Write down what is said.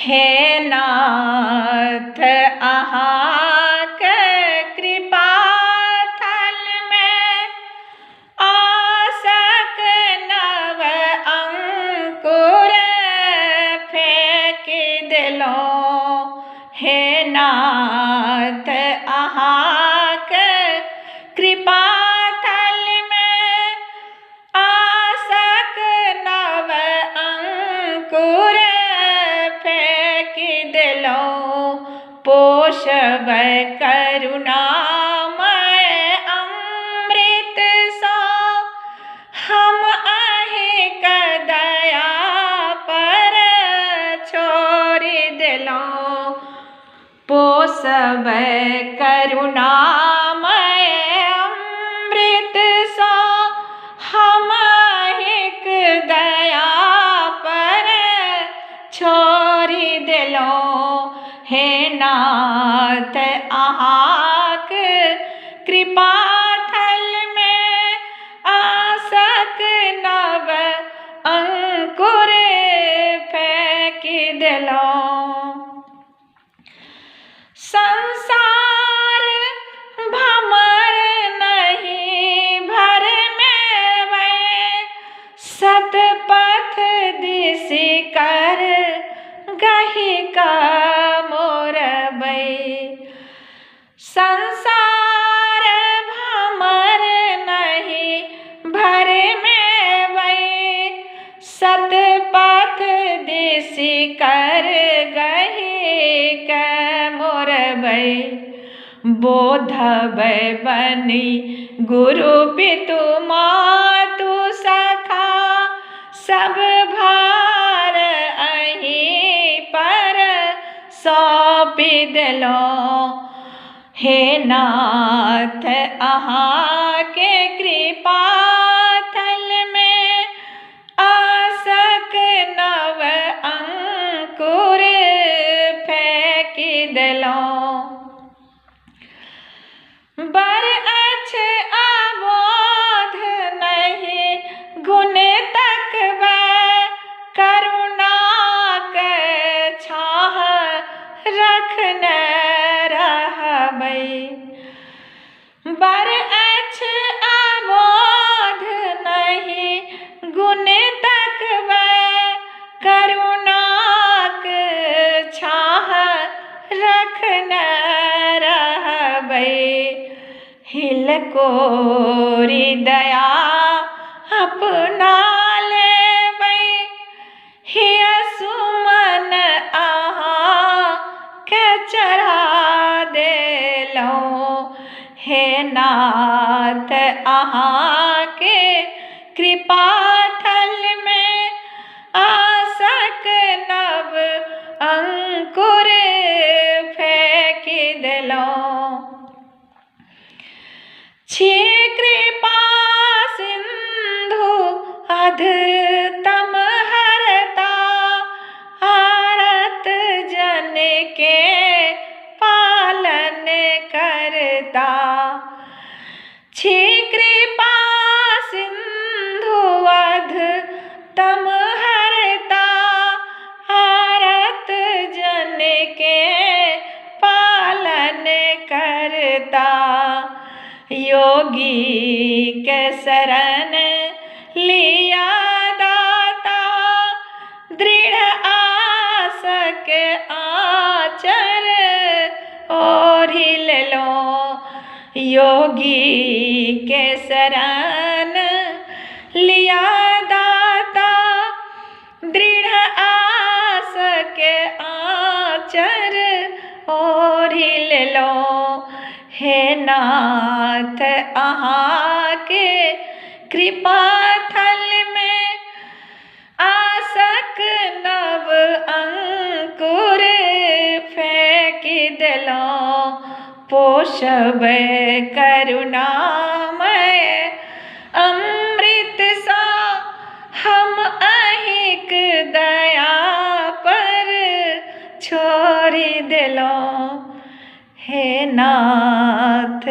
हे नाथ अहाँक कृपा थल में आसक नव अंकुर फेंक देलहुँ। हे नाथ अहाँक कृपा थल में आसक नव अंकुर फेंक देलहुँ। पोषब करुणामय अमृत सा हम अहिंक दया पर छोड़ि देलहुँ। पोषब करुणामय अमृत सा हम अहिंक दया पर छोड़ि देलहुँ। हे नाथ अहाँक कृपा थल में आसक नव अंकुर फेंक देलहुँ। संसार भमर नहीं भर में वै सतपथ दिस कर गहि का मोरबै। संसार भमर नहीं भर में वै सतपथ दिस कर गहि का मोरबै। बोधब बनी गुरु पितु मातु सखा सब भार अहीं पर सौंपि देलहुँ। हे नाथ अहाँके कृपा थल में आसक नव अंकुर फेंक देलहुँ। बर अछ अबोध नहीं गुण तकबै करुणाक छाह रखने रहबै। बर अछ अबोध नहीं गुण तकबै करुणाक छाह रखने रहबै। हिलकोरि दया अपना लेबै हिय सुमन अहाँके चढ़ा देलहुँ। हे नाथ अहाँके कृपा थल में आसक नव अंकुर फेंक देलहुँ। छी कृपा सिंधु अधतम हरता आरत जन के पालन करता। छी कृपा सिंधु अधतम हरता आरत जन के पालन करता। योगी के शरण लिया दाता दृढ़ आसक आचर ओढ़ि लेलहुँ। योगी के शरण लिया दाता दृढ़ आसक आचर ओढ़ि लेलहुँ। हे नाथ अहाँके कृपा थल में आसक नव अंकुर फेंक देलहुँ। पोषब करुणामय अमृत सा हम अहिंक दया पर छोड़ि देलहुँ। हे नाथ